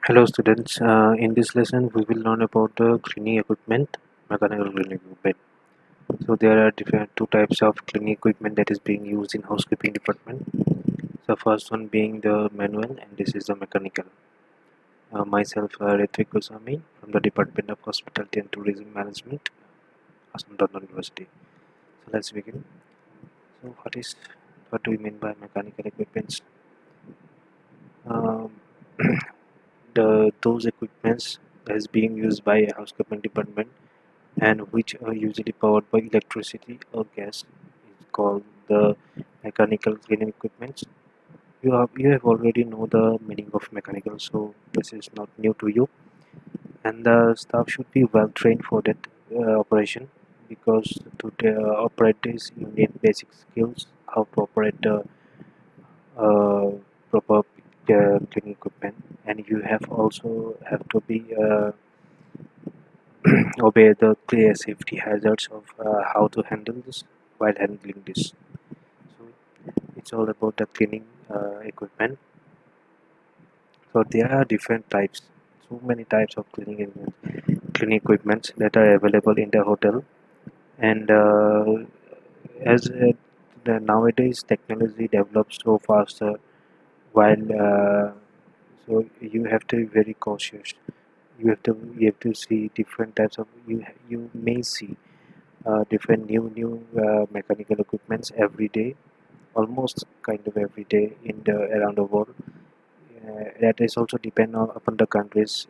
Hello students, in this lesson we will learn about the cleaning equipment, mechanical cleaning equipment. So there are different two types of cleaning equipment that is being used in housekeeping department. So first one being the manual and this is the mechanical. Myself Ritvik Goswami from the Department of Hospitality and Tourism Management, Asantana University. So let's begin. So what do we mean by mechanical equipments? Um, the those equipments that is being used by a housekeeping department and which are usually powered by electricity or gas is called the mechanical cleaning equipment. You have already know the meaning of mechanical, so this is not new to you. And the staff should be well trained for that operation because to operate this you need basic skills how to operate the uh, proper cleaning equipment, and you have also have to be obey the clear safety hazards of how to handle this while handling this. So it's all about the cleaning equipment. So there are different types, so many types of cleaning equipments that are available in the hotel. And as the nowadays technology develops so fast, while so you have to be very cautious. You have to see different types of you may see different new mechanical equipments every day, almost kind of every day in the around the world. That is also depend on upon the countries.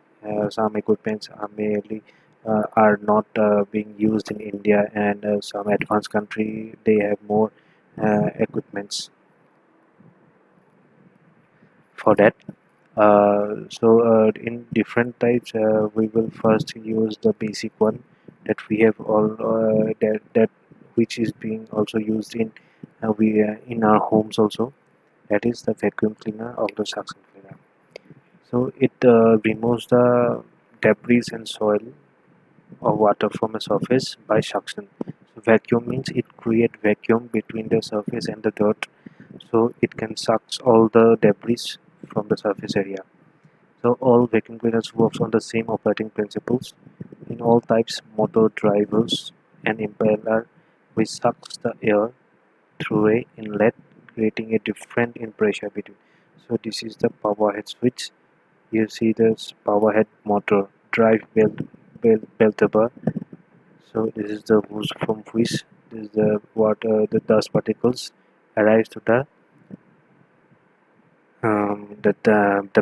Some equipments are not being used in India, and some advanced country they have more equipments for that. In different types, we will first use the basic one that we have all that which is being also used in we in our homes also. That is the vacuum cleaner or the suction cleaner. So it removes the debris and soil or water from a surface by suction. So vacuum means it create vacuum between the surface and the dirt, so it can suck all the debris from the surface area. So all vacuum cleaners works on the same operating principles. In all types, motor drivers and impeller, which sucks the air through a inlet, creating a difference in pressure between. So this is the power head switch. You see this power head motor drive belt bar. So this is the hose from which this is the water the dust particles arrives to the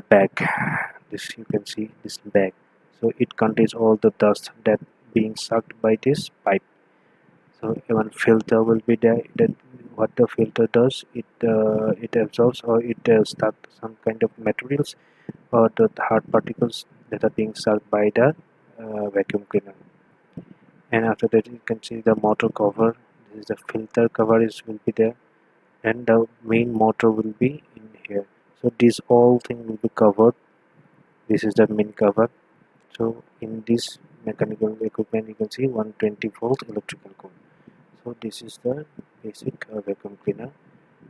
bag. This you can see this bag. So it contains all the dust that being sucked by this pipe. So one filter will be there. That what the filter does, it absorbs or it stuck some kind of materials or the hard particles that are being sucked by the vacuum cleaner. And after that, you can see the motor cover. This is the filter cover is will be there, and the main motor will be in here. So this all thing will be covered. This is the main cover. So in this mechanical equipment, you can see 120-volt electrical cord. So this is the basic vacuum cleaner.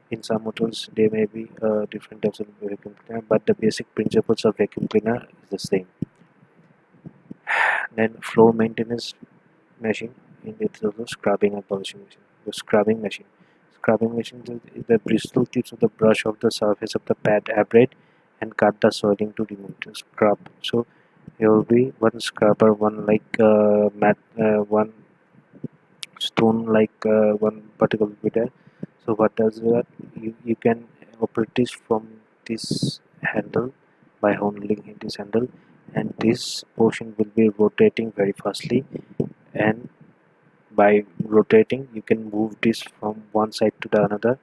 In some motors, there may be different types of vacuum cleaner, but the basic principles of vacuum cleaner is the same. Then floor maintenance machine, in it's also scrubbing and polishing machine. The scrubbing machine. Scrubbing machine is the bristle tips of the brush of the surface of the pad abrade and cut the soiling to remove the scrub. So there will be one scrubber, one like one stone like one particle will be there. So what does that? You can operate this from this handle by holding this handle, and this portion will be rotating very fastly, and by rotating you can move this from one side to the another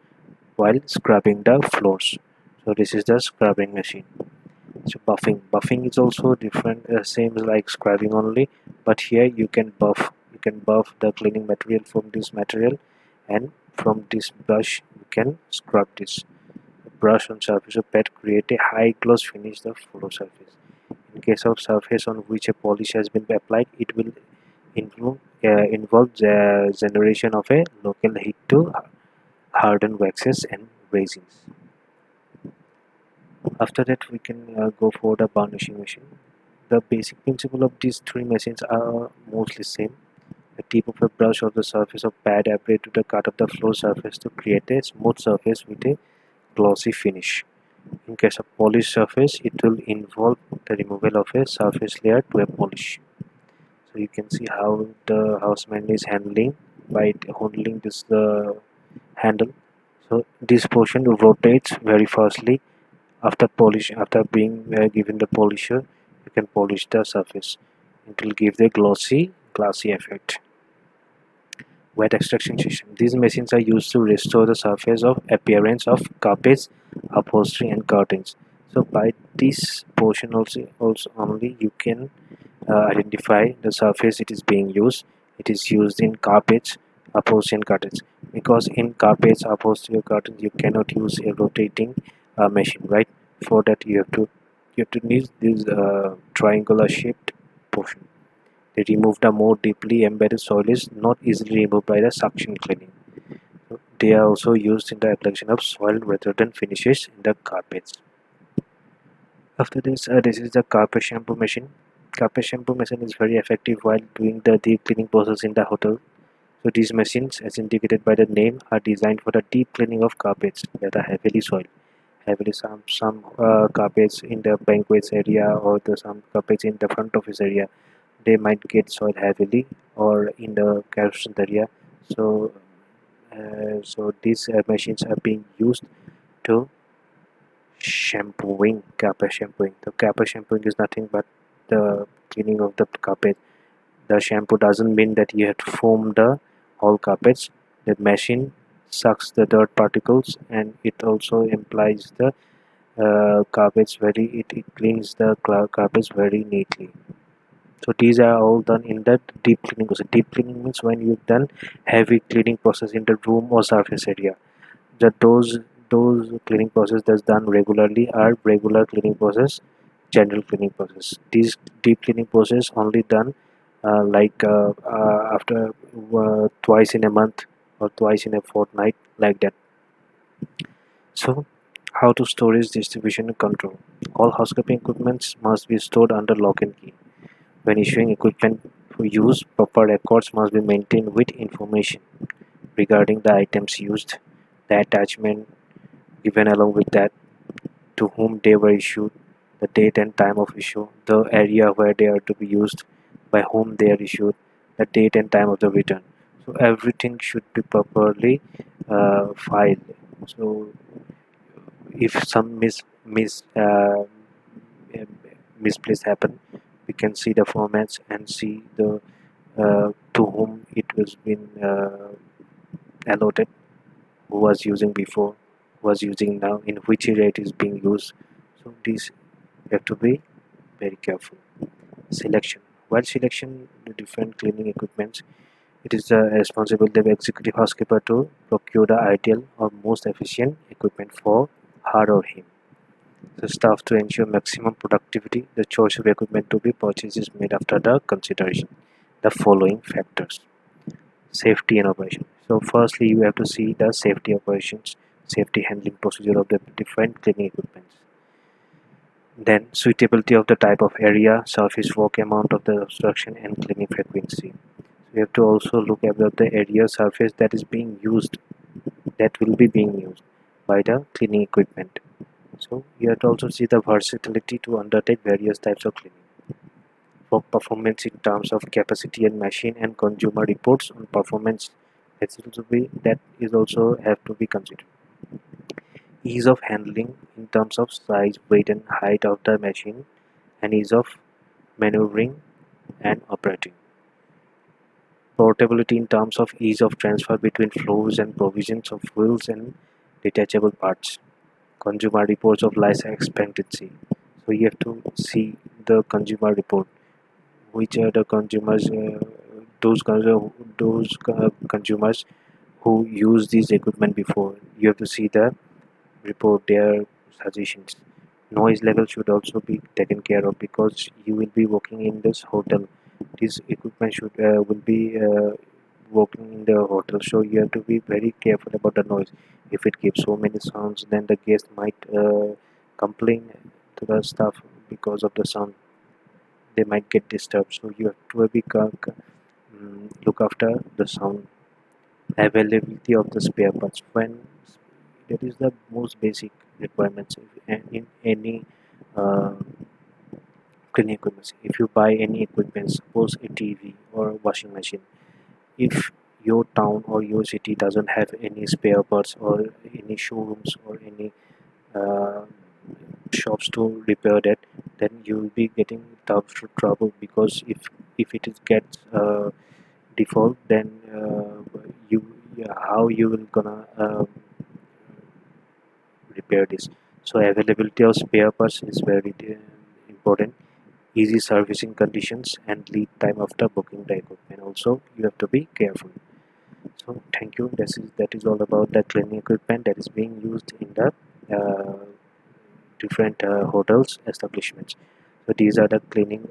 while scrubbing the floors. So this is the scrubbing machine. So buffing is also different, same like scrubbing only, but here you can buff the cleaning material from this material, and from this brush you can scrub this. The brush on surface of pad create a high gloss finish the floor surface. In case of surface on which a polish has been applied, it will involve the generation of a local heat to harden waxes and resins. After that, we can go for the burnishing machine. The basic principle of these three machines are mostly same. The tip of a brush or the surface of pad applied to the cut of the floor surface to create a smooth surface with a glossy finish. In case of polished surface, it will involve the removal of a surface layer to a polish. So you can see how the houseman is handling by holding this handle. So this portion rotates very fastly. After being given the polisher, you can polish the surface. It will give the glassy effect. Wet extraction system. These machines are used to restore the surface of appearance of carpets, upholstery, and curtains. So by this portion also only you can identify the surface it is being used. It is used in carpets, upholstery, and curtains. Because in carpets, upholstery, or curtains, you cannot use a rotating machine, right? For that, you have to use this triangular shaped portion. They remove the more deeply embedded soil is not easily removed by the suction cleaning. So they are also used in the application of soil rather than finishes in the carpets. After this is the carpet shampoo machine. Carpet shampoo machine is very effective while doing the deep cleaning process in the hotel. So these machines, as indicated by the name, are designed for the deep cleaning of carpets that are heavily soiled. Heavily some carpets in the banquets area or some carpets in the front office area, they might get soiled heavily, or in the capsule area. So these machines are being used to shampooing, carpet shampooing. The carpet shampooing is nothing but the cleaning of the carpet. The shampoo doesn't mean that you have to foam the whole carpets. The machine sucks the dirt particles, and it also implies the carpets very. It cleans the carpets very neatly. So these are all done in that deep cleaning process. Deep cleaning means when you've done heavy cleaning process in the room or surface area. That those cleaning process that's done regularly are regular cleaning process, general cleaning process. These deep cleaning process only done after twice in a month or twice in a fortnight, like that. So how to storage, distribution, and control. All housekeeping equipments must be stored under lock and key. When issuing equipment for use, proper records must be maintained with information regarding the items used, the attachment given along with that, to whom they were issued, the date and time of issue, the area where they are to be used, by whom they are issued, the date and time of the return. So everything should be properly filed. So if some uh, misplace happen, we can see the formats and see the to whom it was been allotted, who was using before, who was using now, in which area it is being used. So these have to be very careful. Selection. While selection the different cleaning equipments, it is the responsibility of executive housekeeper to procure the ideal or most efficient equipment for her or him. The staff to ensure maximum productivity, the choice of equipment to be purchased is made after the consideration the following factors. Safety and operation. So firstly you have to see the safety operations, safety handling procedure of the different cleaning equipments. Then suitability of the type of area, surface work, amount of the obstruction, and cleaning frequency. We have to also look at the area surface that is being used, that will be being used by the cleaning equipment. So you have to also see the versatility to undertake various types of cleaning. For performance in terms of capacity and machine and consumer reports on performance, that is also have to be considered. Ease of handling in terms of size, weight, and height of the machine, and ease of maneuvering and operating. Portability in terms of ease of transfer between floors and provisions of wheels and detachable parts. Consumer reports of life expectancy. So you have to see the consumer report. Which are the consumers, those consumers who use this equipment before. You have to see the report their suggestions. Noise level should also be taken care of because you will be working in this hotel. This equipment should will be working in the hotel, so you have to be very careful about the noise. If it gives so many sounds, then the guest might complain to the staff because of the sound. They might get disturbed, so you have to look after the sound availability of the spare parts. When that is the most basic requirements in any uh, cleaning equipment. If you buy any equipment, suppose a TV or washing machine, if your town or your city doesn't have any spare parts or any showrooms or any uh, shops to repair that, then you will be getting trouble, because if it is gets default, then you yeah, how you will gonna repair this. So availability of spare parts is very important. Easy servicing conditions and lead time after booking the equipment. Also, you have to be careful. So thank you. That is all about the cleaning equipment that is being used in the different hotels establishments. So these are the cleaning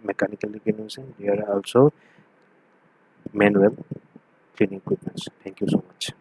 mechanical equipment. There are also manual cleaning equipment. Thank you so much.